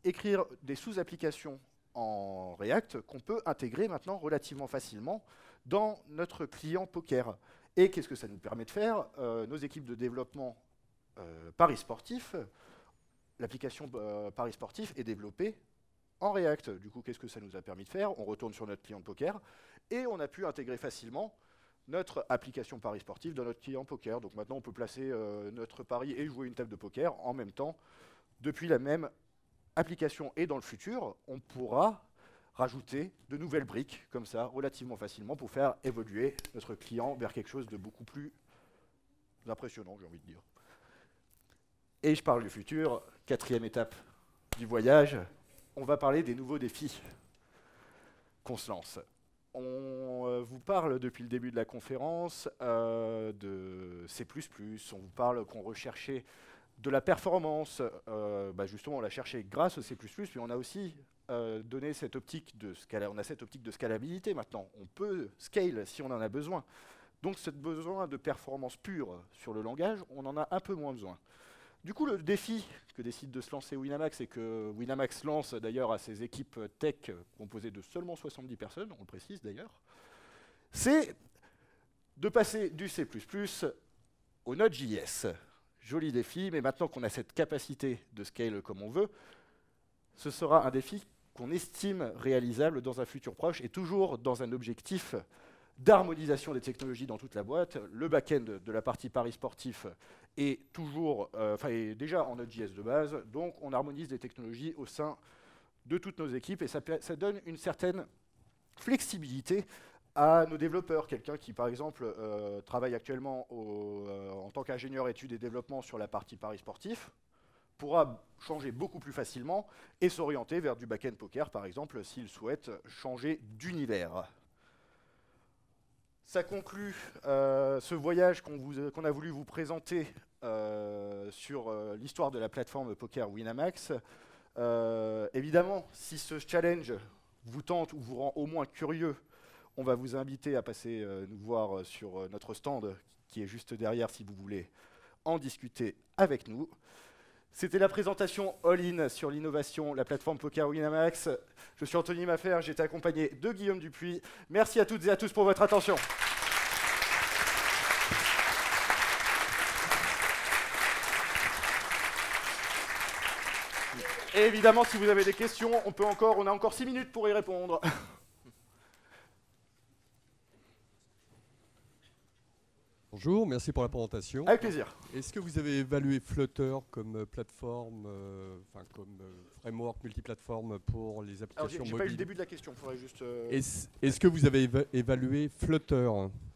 écrire des sous-applications en React qu'on peut intégrer maintenant relativement facilement dans notre client poker. Et qu'est-ce que ça nous permet de faire? Nos équipes de développement Paris Sportif, l'application Paris Sportif est développée en React. Du coup, qu'est-ce que ça nous a permis de faire? On retourne sur notre client de poker et on a pu intégrer facilement notre application Paris Sportif dans notre client poker. Donc maintenant, on peut placer notre pari et jouer une table de poker en même temps depuis la même application. Et dans le futur, on pourra rajouter de nouvelles briques comme ça relativement facilement pour faire évoluer notre client vers quelque chose de beaucoup plus impressionnant, j'ai envie de dire. Et je parle du futur, quatrième étape du voyage, on va parler des nouveaux défis qu'on se lance. On vous parle depuis le début de la conférence de C++, on vous parle qu'on recherchait de la performance, justement on l'a cherché grâce au C++, puis on a aussi donné cette optique de scalabilité maintenant. On peut scale si on en a besoin. Donc ce besoin de performance pure sur le langage, on en a un peu moins besoin. Du coup, le défi que décide de se lancer Winamax, et que Winamax lance d'ailleurs à ses équipes tech composées de seulement 70 personnes, on le précise d'ailleurs, c'est de passer du C++ au Node.js. Joli défi, mais maintenant qu'on a cette capacité de scale comme on veut, ce sera un défi qu'on estime réalisable dans un futur proche et toujours dans un objectif d'harmonisation des technologies dans toute la boîte. Le back-end de la partie Paris Sportif est toujours, est déjà en Node.js de base, donc on harmonise des technologies au sein de toutes nos équipes et ça donne une certaine flexibilité à nos développeurs. Quelqu'un qui, par exemple, travaille actuellement en tant qu'ingénieur études et développement sur la partie Paris Sportif, pourra changer beaucoup plus facilement et s'orienter vers du back-end poker, par exemple, s'il souhaite changer d'univers. Ça conclut ce voyage qu'on a voulu vous présenter sur l'histoire de la plateforme poker Winamax. Évidemment, si ce challenge vous tente ou vous rend au moins curieux, on va vous inviter à passer nous voir sur notre stand qui est juste derrière si vous voulez en discuter avec nous. C'était la présentation All-in sur l'innovation, la plateforme poker Winamax. Je suis Anthony Maffer, j'ai été accompagné de Guillaume Dupuis. Merci à toutes et à tous pour votre attention. Et évidemment, si vous avez des questions, on a encore 6 minutes pour y répondre. Bonjour, merci pour la présentation. Avec plaisir. Est-ce que vous avez évalué Flutter comme plateforme, comme framework multiplateforme pour les applications mobiles? J'ai pas eu le début de la question, il faudrait juste... Est-ce que vous avez évalué Flutter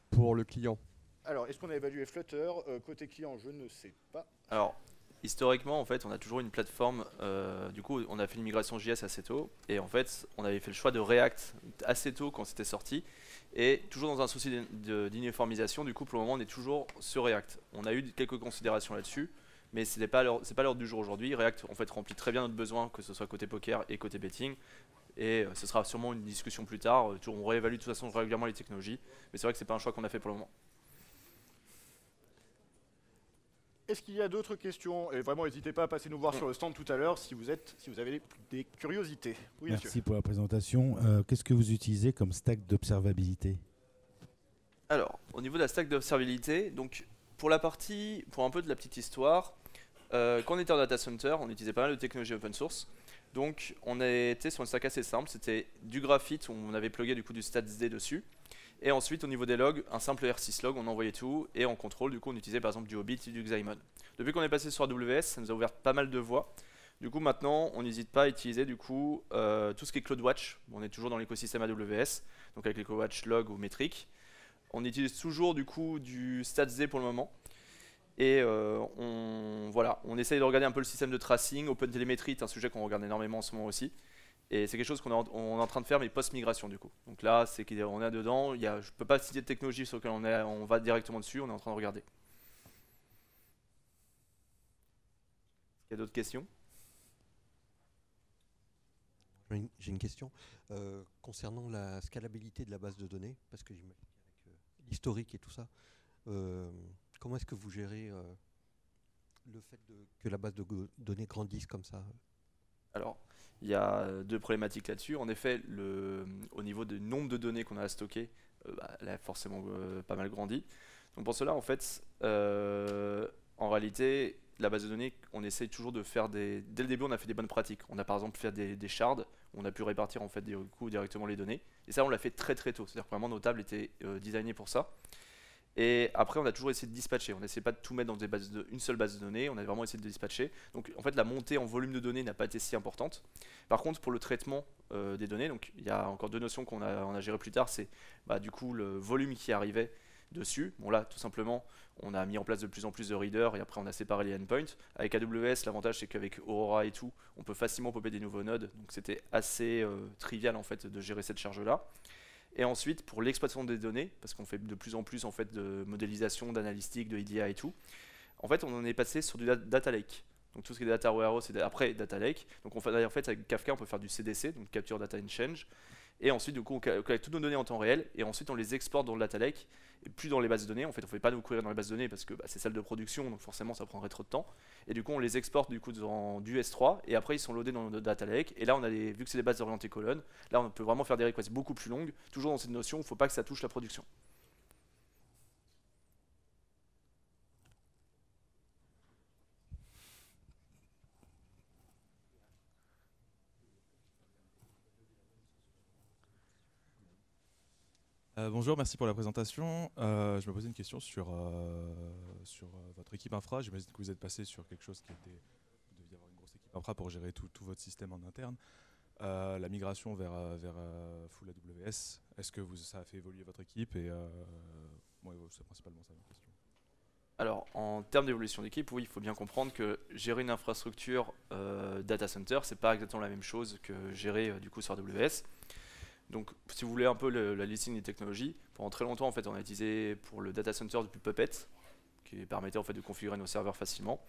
pour le client? Alors, est-ce qu'on a évalué Flutter? Côté client, je ne sais pas. Alors, historiquement, en fait, on a toujours une plateforme. Du coup, on a fait une migration JS assez tôt. Et en fait, on avait fait le choix de React assez tôt quand c'était sorti. Et toujours dans un souci d'uniformisation, du coup, pour le moment, on est toujours sur React. On a eu quelques considérations là-dessus, mais ce n'est pas l'ordre du jour aujourd'hui. React, en fait, remplit très bien notre besoin, que ce soit côté poker et côté betting. Et ce sera sûrement une discussion plus tard. On réévalue de toute façon régulièrement les technologies. Mais c'est vrai que ce n'est pas un choix qu'on a fait pour le moment. Est-ce qu'il y a d'autres questions? Et vraiment, n'hésitez pas à passer nous voir sur le stand tout à l'heure si vous avez des curiosités. Oui, merci monsieur. pour la présentation. Qu'est-ce que vous utilisez comme stack d'observabilité? Alors, au niveau de la stack d'observabilité, donc pour un peu de la petite histoire, quand on était en data center, on utilisait pas mal de technologies open source. Donc on était sur une stack assez simple, c'était du graphite où on avait plugué du coup du statsd dessus. Et ensuite au niveau des logs, un simple R6 log, on envoyait tout, et en contrôle du coup on utilisait par exemple du Hobbit et du Xymon. Depuis qu'on est passé sur AWS, ça nous a ouvert pas mal de voies. Du coup maintenant on n'hésite pas à utiliser du coup tout ce qui est CloudWatch. On est toujours dans l'écosystème AWS, donc avec les CloudWatch log ou métriques. On utilise toujours du coup du statsd pour le moment. Et on essaye de regarder un peu le système de tracing. OpenTelemetry est un sujet qu'on regarde énormément en ce moment aussi. Et c'est quelque chose qu'on est en train de faire, mais post-migration du coup. Donc là, c'est qu'on est dedans. Je ne peux pas citer de technologie sur laquelle on va directement dessus, on est en train de regarder. Il y a d'autres questions? J'ai une question concernant la scalabilité de la base de données, parce que j'imagine qu'avec l'historique et tout ça, comment est-ce que vous gérez le fait que la base de données grandisse comme ça? Alors, il y a deux problématiques là-dessus. En effet, au niveau du nombre de données qu'on a à stocker, elle a forcément pas mal grandi. Donc pour cela, en fait, en réalité, la base de données, on essaye toujours de faire dès le début, on a fait des bonnes pratiques. On a par exemple fait des shards, on a pu répartir en fait du coup directement les données. Et ça, on l'a fait très très tôt. C'est-à-dire que vraiment nos tables étaient designées pour ça. Et après, on a toujours essayé de dispatcher. On n'essaie pas de tout mettre dans une seule base de données. On a vraiment essayé de dispatcher. Donc, en fait, la montée en volume de données n'a pas été si importante. Par contre, pour le traitement des données, donc il y a encore deux notions qu'on a gérées plus tard. C'est du coup le volume qui arrivait dessus. Bon là, tout simplement, on a mis en place de plus en plus de readers et après on a séparé les endpoints. Avec AWS, l'avantage c'est qu'avec Aurora et tout, on peut facilement popper des nouveaux nodes. Donc c'était assez trivial en fait de gérer cette charge-là. Et ensuite, pour l'exploitation des données, parce qu'on fait de plus en plus en fait, de modélisation, d'analystique, de IDA et tout, en fait, on en est passé sur du data lake. Donc tout ce qui est data warehouse, c'est après data lake. Donc en fait, avec Kafka, on peut faire du CDC, donc Capture Data Exchange. Et ensuite, du coup, on collecte toutes nos données en temps réel, et ensuite on les exporte dans le data lake, et plus dans les bases de données. En fait, on ne fait pas nous courir dans les bases de données parce que c'est celle de production, donc forcément ça prendrait trop de temps. Et du coup, on les exporte du coup dans du S3, et après ils sont loadés dans notre data lake. Et là, vu que c'est des bases orientées colonnes, là on peut vraiment faire des requests beaucoup plus longues, toujours dans cette notion, il ne faut pas que ça touche la production. Bonjour, merci pour la présentation. Je me posais une question sur votre équipe infra. J'imagine que vous êtes passé sur quelque chose qui était... Vous deviez avoir une grosse équipe infra pour gérer tout votre système en interne. La migration vers full AWS, est-ce que ça a fait évoluer votre équipe c'est principalement ça ma question. Alors, en termes d'évolution d'équipe, oui, il faut bien comprendre que gérer une infrastructure data center, c'est pas exactement la même chose que gérer du coup sur AWS. Donc, si vous voulez un peu la listing des technologies, pendant très longtemps, en fait, on a utilisé pour le data center du Puppet, qui permettait en fait de configurer nos serveurs facilement.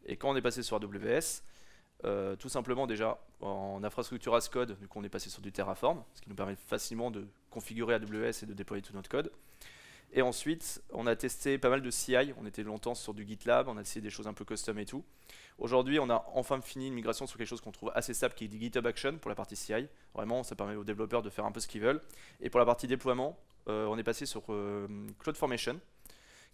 Et quand on est passé sur AWS, tout simplement déjà en infrastructure as code, du coup on est passé sur du Terraform, ce qui nous permet facilement de configurer AWS et de déployer tout notre code. Et ensuite, on a testé pas mal de CI, on était longtemps sur du GitLab, on a essayé des choses un peu custom et tout. Aujourd'hui, on a enfin fini une migration sur quelque chose qu'on trouve assez stable, qui est du GitHub Action pour la partie CI. Vraiment, ça permet aux développeurs de faire un peu ce qu'ils veulent. Et pour la partie déploiement, on est passé sur CloudFormation,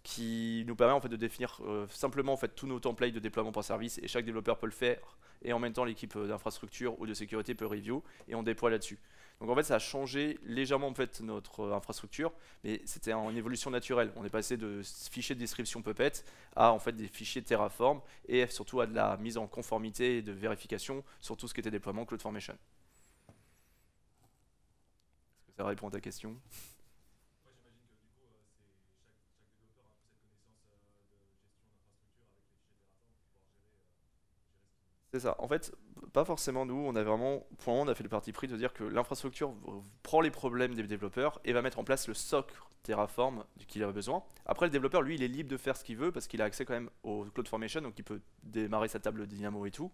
qui nous permet en fait de définir simplement en fait tous nos templates de déploiement par service, et chaque développeur peut le faire, et en même temps l'équipe d'infrastructure ou de sécurité peut review, et on déploie là-dessus. Donc en fait ça a changé légèrement en fait notre infrastructure, mais c'était en évolution naturelle. On est passé de fichiers de description Puppet à en fait des fichiers Terraform, et surtout à de la mise en conformité et de vérification sur tout ce qui était déploiement CloudFormation. Est-ce que ça répond à ta question? C'est ça. En fait, pas forcément nous. On a vraiment, pour le moment, on a fait le parti pris de dire que l'infrastructure prend les problèmes des développeurs et va mettre en place le socle Terraform qu'il a besoin. Après, le développeur, lui, il est libre de faire ce qu'il veut parce qu'il a accès quand même au CloudFormation, donc il peut démarrer sa table Dynamo et tout.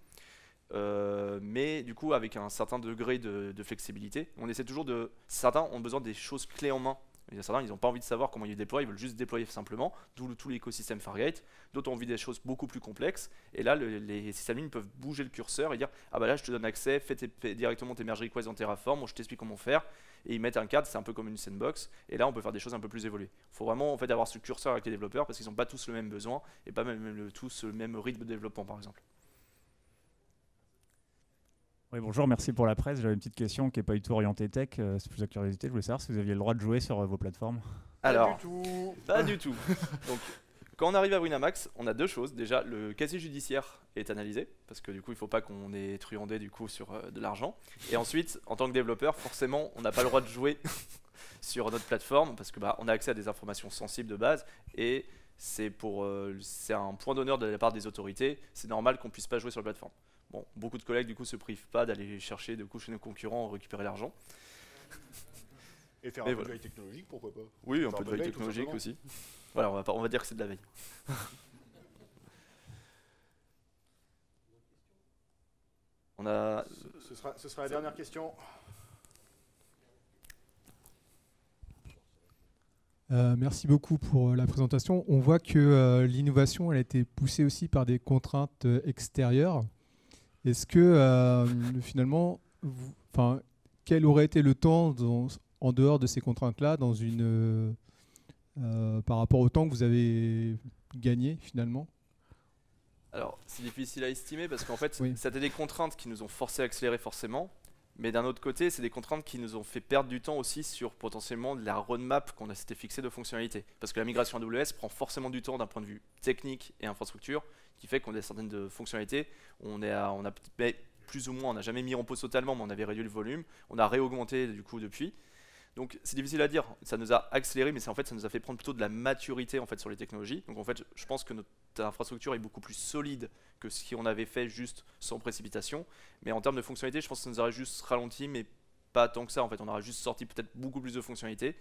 Mais du coup, avec un certain degré de flexibilité, on essaie toujours de. Certains ont besoin des choses clés en main. Il y a certains, ils n'ont pas envie de savoir comment ils déploient, ils veulent juste déployer simplement, d'où tout l'écosystème Fargate. D'autres ont envie des choses beaucoup plus complexes, et là, les sysadmins peuvent bouger le curseur et dire « Ah bah là, je te donne accès, fais directement tes merge requests dans Terraform, moi je t'explique comment faire. » Et ils mettent un cadre, c'est un peu comme une sandbox, et là, on peut faire des choses un peu plus évoluées. Il faut vraiment en fait, avoir ce curseur avec les développeurs, parce qu'ils n'ont pas tous le même besoin, et pas tous le même rythme de développement, par exemple. Oui, bonjour, merci pour la presse. J'avais une petite question qui n'est pas du tout orientée tech, c'est plus la curiosité. Je voulais savoir si vous aviez le droit de jouer sur vos plateformes. Alors, Pas du tout. pas du tout. Donc, quand on arrive à Winamax, on a deux choses. Déjà, le casier judiciaire est analysé, parce que du coup, il ne faut pas qu'on ait truandé du coup sur de l'argent. Et ensuite, en tant que développeur, forcément, on n'a pas le droit de jouer sur notre plateforme, parce que on a accès à des informations sensibles de base, et c'est un point d'honneur de la part des autorités. C'est normal qu'on ne puisse pas jouer sur la plateforme. Bon, beaucoup de collègues du coup se privent pas d'aller chercher de coup chez nos concurrents récupérer l'argent. Et faire Mais un peu de voilà. veille technologique, pourquoi pas? Oui, un Faire peu de veille, veille tout technologique simplement. aussi. Voilà, on va dire que c'est de la veille. On a Ce sera la dernière question. Merci beaucoup pour la présentation. On voit que l'innovation elle a été poussée aussi par des contraintes extérieures. Est-ce que finalement, quel aurait été le temps en dehors de ces contraintes-là, par rapport au temps que vous avez gagné finalement? Alors, c'est difficile à estimer parce qu'en fait, Oui. c'était des contraintes qui nous ont forcé à accélérer forcément. Mais d'un autre côté, c'est des contraintes qui nous ont fait perdre du temps aussi sur potentiellement de la roadmap qu'on s'était fixée de fonctionnalités. Parce que la migration AWS prend forcément du temps d'un point de vue technique et infrastructure, qui fait qu'on a certaines de fonctionnalités. On a plus ou moins, on n'a jamais mis en pause totalement, mais on avait réduit le volume. On a réaugmenté du coup depuis. Donc c'est difficile à dire, ça nous a accéléré, mais en fait ça nous a fait prendre plutôt de la maturité en fait sur les technologies. Donc en fait je pense que notre infrastructure est beaucoup plus solide que ce qu'on avait fait juste sans précipitation. Mais en termes de fonctionnalité, je pense que ça nous aurait juste ralenti, mais pas tant que ça. En fait, on aurait juste sorti peut-être beaucoup plus de fonctionnalités.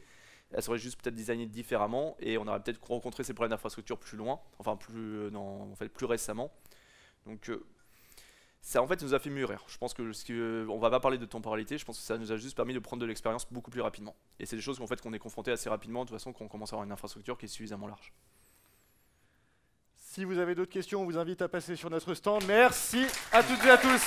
Elles seraient juste peut-être designées différemment et on aurait peut-être rencontré ces problèmes d'infrastructure plus loin, enfin plus récemment. Donc ça en fait nous a fait mûrir. Je pense que on va pas parler de temporalité, je pense que ça nous a juste permis de prendre de l'expérience beaucoup plus rapidement. Et c'est des choses qu'on est confronté assez rapidement de toute façon quand on commence à avoir une infrastructure qui est suffisamment large. Si vous avez d'autres questions, on vous invite à passer sur notre stand. Merci à toutes et à tous.